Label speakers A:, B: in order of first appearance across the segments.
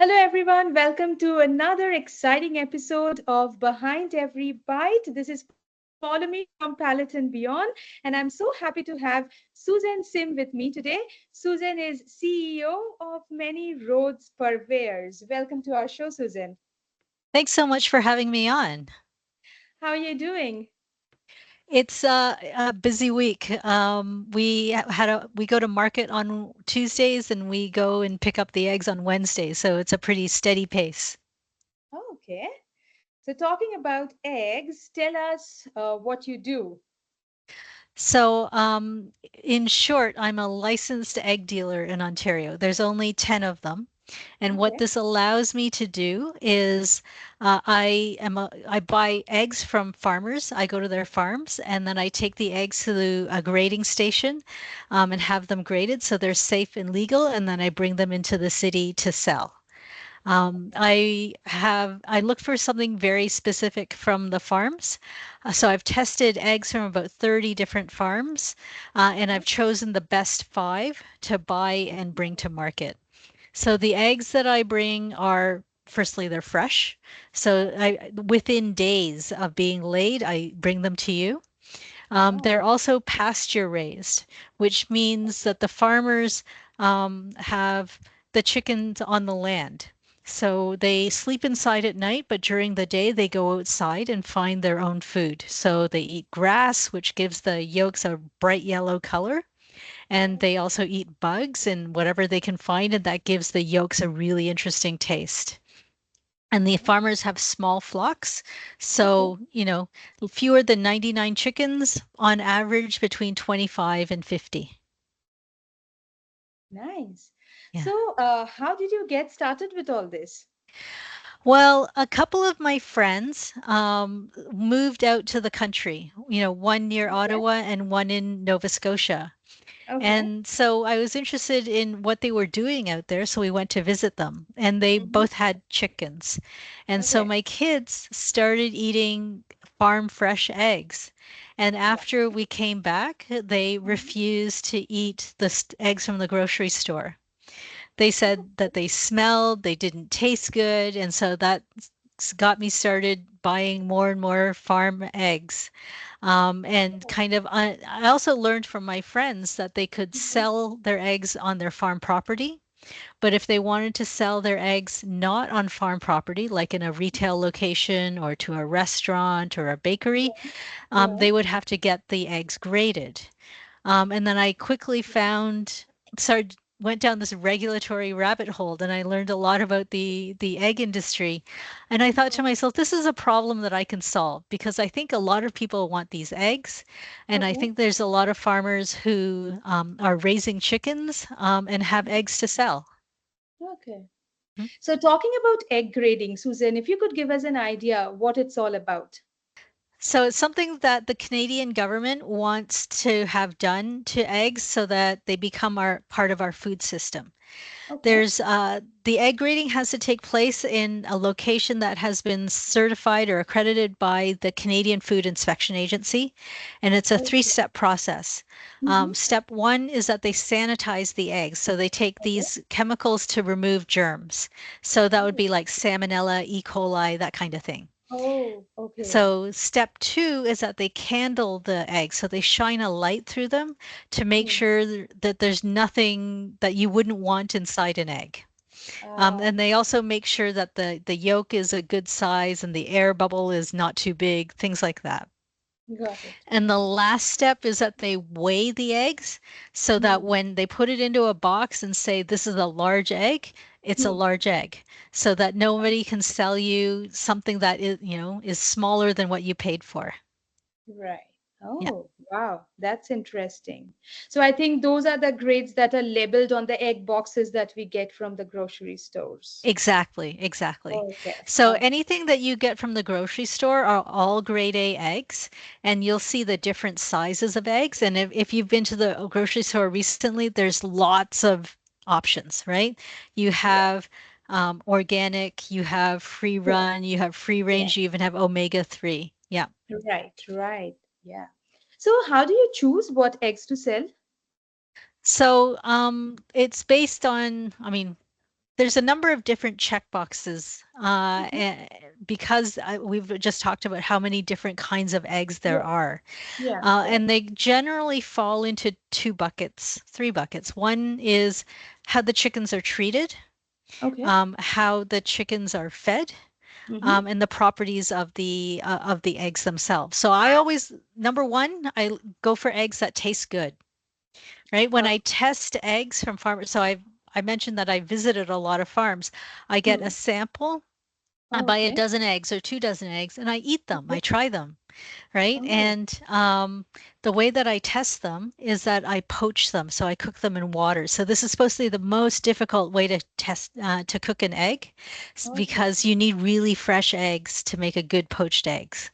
A: Hello, everyone. Welcome to another exciting episode of Behind Every Bite. This is Follow Me from Palette and Beyond, and I'm so happy to have Susan Sim with me today. Susan is CEO of Many Roads Purveyors. Welcome to our show, Susan.
B: Thanks so much for having me on.
A: How are you doing?
B: It's a busy week. We go to market on Tuesdays and we go and pick up the eggs on Wednesdays, so it's a pretty steady pace.
A: Okay. So, talking about eggs, tell us what you do.
B: So, in short, I'm a licensed egg dealer in Ontario. There's only 10 of them. And what
A: Okay.
B: this allows me to do is I buy eggs from farmers. I go to their farms and then I take the eggs to a grading station and have them graded so they're safe and legal. And then I bring them into the city to sell. I look for something very specific from the farms. So I've tested eggs from about 30 different farms, and I've chosen the best five to buy and bring to market. So the eggs that I bring are firstly they're fresh. So within days of being laid, I bring them to you. They're
A: Wow.
B: also pasture raised, which means that the farmers have the chickens on the land. So they sleep inside at night, but during the day they go outside and find their own food. So they eat grass, which gives the yolks a bright yellow color. And they also eat bugs and whatever they can find, and that gives the yolks a really interesting taste. And the farmers have small flocks.
A: Okay.
B: So, fewer than 99 chickens, on average between 25 and 50.
A: Nice.
B: Yeah.
A: So, how did you get started with all this?
B: Well, a couple of my friends moved out to the country, one near
A: Okay.
B: Ottawa and one in Nova Scotia.
A: Okay.
B: And so I was interested in what they were doing out there, so we went to visit them, and they
A: Hmm.
B: both had chickens. And so
A: Okay.
B: my kids started eating farm fresh eggs. And
A: Wow.
B: after we came back, they
A: Mhm.
B: refused to eat the eggs from the grocery store. They said that they smelled, they didn't taste good, and so that got me started buying more and more farm eggs. And kind of, I also learned from my friends that they could
A: Mhm.
B: sell their eggs on their farm property. But if they wanted to sell their eggs not on farm property, like in a retail location or to a restaurant or a bakery,
A: Yeah. Yeah.
B: they would have to get the eggs graded. And then I quickly went down this regulatory rabbit hole, and I learned a lot about the egg industry. And I thought to
A: Mhm.
B: myself, this is a problem that I can solve because I think a lot of people want these eggs, and I
A: Okay.
B: think there's a lot of farmers who are raising chickens and have eggs to sell.
A: Okay. So, talking about egg grading, Susan, if you could give us an idea what it's all about.
B: So it's something that the Canadian government wants to have done to eggs so that they become our part of our food system.
A: Okay.
B: There's the egg grading has to take place in a location that has been certified or accredited by the Canadian Food Inspection Agency, and it's a
A: Okay.
B: three-step process.
A: Mm-hmm.
B: Step one is that they sanitize the eggs, so they take
A: Okay.
B: these chemicals to remove germs. So that would
A: Oh.
B: be like Salmonella, E. coli, that kind of thing.
A: Oh. Okay.
B: So step two is that they candle the eggs. So they shine a light through them to make
A: Hmm.
B: sure that there's nothing that you wouldn't want inside an egg.
A: Ah.
B: And they also make sure that the yolk is a good size and the air bubble is not too big, things like that.
A: Got it.
B: And the last step is that they weigh the eggs so that
A: Hmm.
B: when they put it into a box and say this is a large egg, it's a
A: Hmm.
B: large egg so that nobody can sell you something that is smaller than what you paid for.
A: Right.
B: Yeah.
A: Oh, wow. That's interesting. So, I think those are the grades that are labeled on the egg boxes that we get from the grocery stores.
B: Exactly, exactly.
A: Okay.
B: So
A: Okay.
B: anything that you get from the grocery store are all grade A eggs, and you'll see the different sizes of eggs. And if you've been to the grocery store recently, there's lots of options, right? You
A: Yeah.
B: have organic, you have free
A: Sure.
B: run, you have free
A: Yeah.
B: range, you even have omega-3. Yeah.
A: Right. Right. Yeah. So, how do you choose what eggs to sell?
B: So it's based on, I mean, There's a number of different check boxes
A: Mhm.
B: because we've just talked about how many different kinds of eggs there
A: Yeah.
B: are.
A: Yeah. Yeah.
B: And they generally fall into two buckets, three buckets. One is how the chickens are treated,
A: Okay.
B: how the chickens are fed,
A: Mm-hmm.
B: and the properties of the eggs themselves. So I always, number one, I go for eggs that taste good, right? When I test eggs from farmers, so I mentioned that I visited a lot of farms. I get a
A: Hmm.
B: sample, I buy a
A: Okay.
B: dozen eggs or 2 dozen eggs, and I eat them. I
A: Okay.
B: try them, right?
A: Oh.
B: And the way that I test them is that I poach them. So I cook them in water. So this is supposed to be the most difficult way to test to cook an egg
A: Okay.
B: because you need really fresh eggs to make a good poached eggs.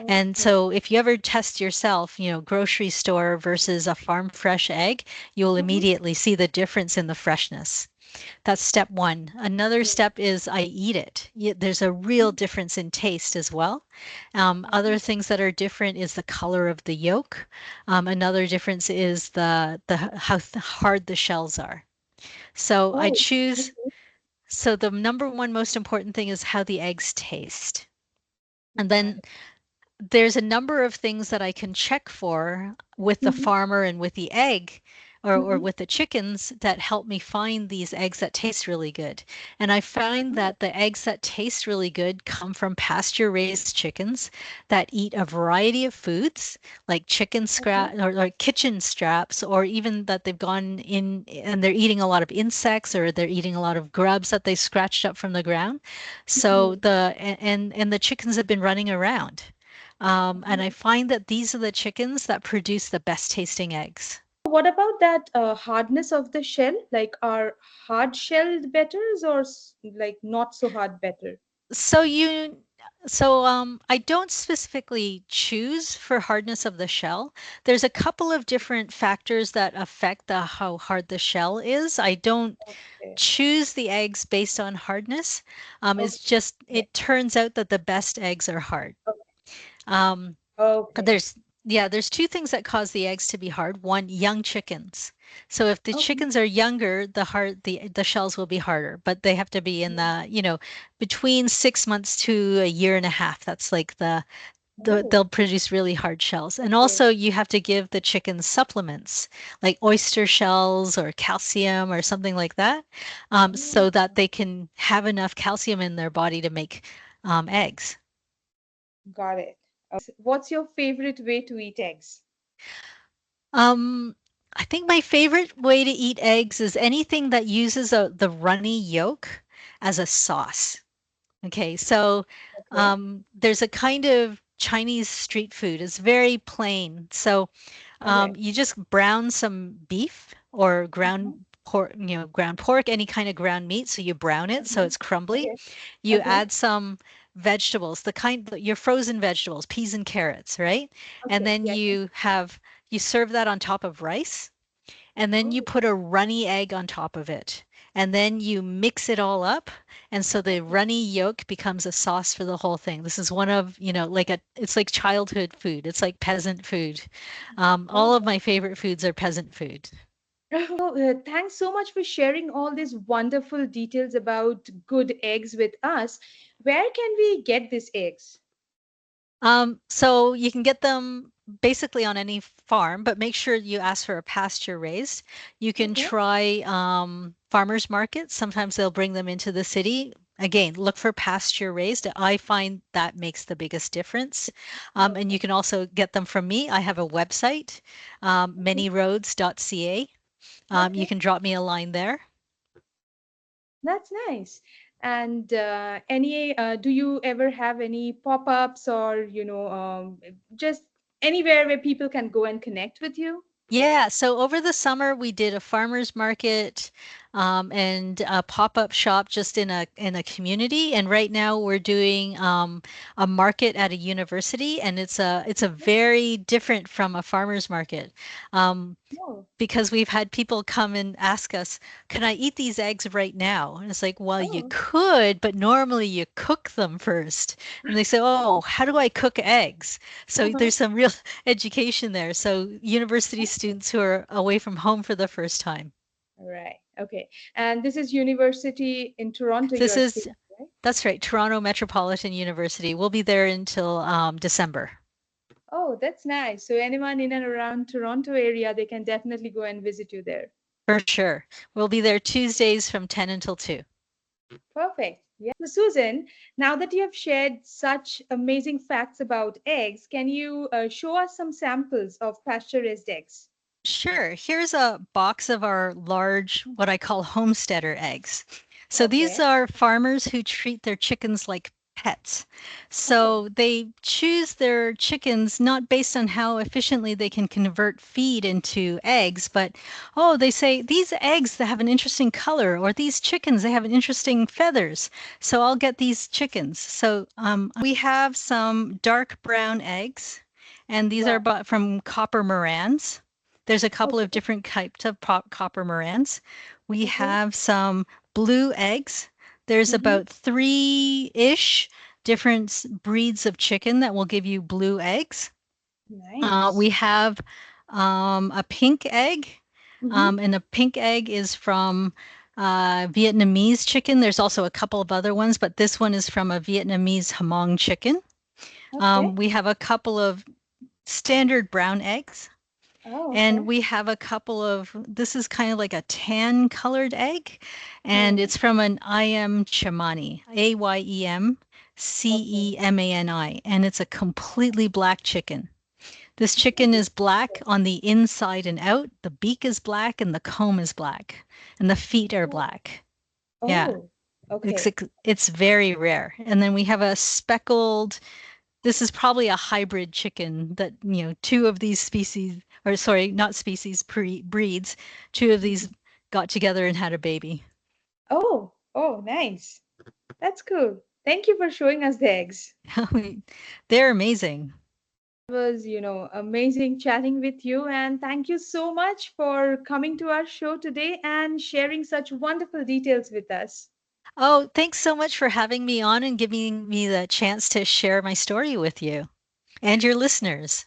B: And
A: Okay.
B: so if you ever test yourself, grocery store versus a farm fresh egg, you'll
A: Mm-hmm.
B: immediately see the difference in the freshness. That's step one. Another
A: Yeah.
B: step is I eat it. There's a real difference in taste as well. Other
A: Oh.
B: things that are different is the color of the yolk. Another difference is the how hard the shells are. So I
A: Oh.
B: choose.
A: Okay.
B: So the number one most important thing is how the eggs taste. And
A: Got
B: then
A: it.
B: there's a number of things that I can check for with the
A: Mm-hmm.
B: farmer and with the egg or
A: Mm-hmm.
B: with the chickens that help me find these eggs that taste really good. And I find
A: Oh.
B: that the eggs that taste really good come from pasture raised chickens that eat a variety of foods like chicken
A: Okay.
B: scrap or kitchen scraps, or even that they've gone in and they're eating a lot of insects or they're eating a lot of grubs that they scratched up from the ground. So
A: Mm-hmm.
B: the chickens have been running around. And I
A: Oh.
B: find that these are the chickens that produce the best tasting eggs.
A: What about that hardness of the shell? Like, are hard shelled betters or like not so hard better?
B: So you, I don't specifically choose for hardness of the shell. There's a couple of different factors that affect how hard the shell is. I don't
A: Okay.
B: choose the eggs based on hardness. It's
A: Okay.
B: just,
A: Okay.
B: it turns out that the best eggs are hard. Um,
A: Okay.
B: There's yeah, there's two things that cause the eggs to be hard. One, young chickens. So if the
A: Okay.
B: chickens are younger, the shells will be harder, but they have to be in
A: Okay.
B: the between 6 months to a year and a half. That's like
A: Oh.
B: they'll produce really hard shells. And
A: Okay.
B: also you have to give the chickens supplements like oyster shells or calcium or something like that,
A: Oh.
B: so that they can have enough calcium in their body to make eggs.
A: Got it. What's your favorite way to eat eggs?
B: Um, I think my favorite way to eat eggs is anything that uses the runny yolk as a sauce. Okay, so
A: Okay.
B: there's a kind of Chinese street food. It's very plain. So
A: Okay.
B: you just brown some beef or
A: Uh-huh.
B: ground pork, any kind of ground meat. So you brown it so
A: Uh-huh.
B: it's crumbly.
A: Okay.
B: You
A: Okay.
B: add some vegetables, your frozen vegetables, peas and carrots, right? And
A: Okay.
B: then
A: Yeah.
B: you serve that on top of rice, and then you
A: Oh.
B: put a runny egg on top of it. And then you mix it all up. And so the
A: Okay.
B: runny yolk becomes a sauce for the whole thing. This is one of, it's like childhood food. It's like peasant food. All of
A: Oh.
B: my favorite foods are peasant food.
A: Thanks so much for sharing all these wonderful details about good eggs with us. Where can we get these eggs?
B: So you can get them basically on any farm, but make sure you ask for a pasture raised. You can
A: Okay.
B: try farmers markets. Sometimes they'll bring them into the city. Again, look for pasture raised. I find that makes the biggest difference. And you
A: Okay.
B: can also get them from me. I have a website,
A: Okay.
B: manyroads.ca. You
A: Okay.
B: can drop me a line there.
A: That's nice. And do you ever have any pop-ups or, just anywhere where people can go and connect with you?
B: Yeah, so over the summer we did a farmers market and a pop-up shop just in a community, and right now we're doing a market at a university, and it's a very different from a farmers market. Um,
A: Oh,
B: because we've had people come and ask us, can I eat these eggs right now? And it's like, well, you
A: oh,
B: could, but normally you cook them first. And they say, oh, how do I cook eggs? So
A: uh-huh.
B: there's some real education there. So university students who are away from home for the first time.
A: Right. Okay. And this is university in Toronto
B: This
A: you're
B: is
A: speaking, right?
B: That's right, Toronto Metropolitan University. We'll be there until December.
A: Oh, that's nice. So anyone in and around Toronto area, they can definitely go and visit you there.
B: For sure. We'll be there Tuesdays from 10 until 2.
A: Perfect. Yeah. So Susan, now that you have shared such amazing facts about eggs, can you show us some samples of pasture-raised eggs?
B: Sure. Here's a box of our large, what I call homesteader eggs. So these
A: Okay.
B: are farmers who treat their chickens like pets.
A: Oh,
B: So they choose their chickens not based on how efficiently they can convert feed into eggs, but oh, they say these eggs that have an interesting color, or these chickens they have an interesting feathers. So I'll get these chickens. So we have some dark brown eggs, and these are
A: wow.
B: bought from copper morans. There's a couple of
A: Okay.
B: different types of copper morans. We
A: Okay.
B: have some blue eggs. There's
A: Mm-hmm.
B: about three-ish different breeds of chicken that will give you blue eggs. We
A: Nice.
B: have a pink egg,
A: Mm-hmm.
B: and a pink egg is from Vietnamese chicken. There's also a couple of other ones, but this one is from a Vietnamese Hmong chicken.
A: Okay.
B: We have a couple of standard brown eggs.
A: Oh,
B: And
A: okay.
B: we have a couple of, this is kind of like a tan colored egg, and
A: Hmm.
B: it's from an Ayam Cemani,
A: Okay.
B: Ayem Cemani, and it's a completely black chicken. This chicken is black
A: Oh,
B: on the inside and out. The beak is black and the comb is black, and the feet are black. Yeah,
A: oh,
B: it's
A: okay.
B: it's very rare. And then we have a speckled, this is probably a hybrid chicken that, two of these species, or sorry, not species, breeds, two of these got together and had a baby.
A: Oh, oh, nice. That's cool. Thank you for showing us the eggs.
B: They're amazing.
A: It was, amazing chatting with you. And thank you so much for coming to our show today and sharing such wonderful details with us.
B: Oh, thanks so much for having me on and giving me the chance to share my story with you and your listeners.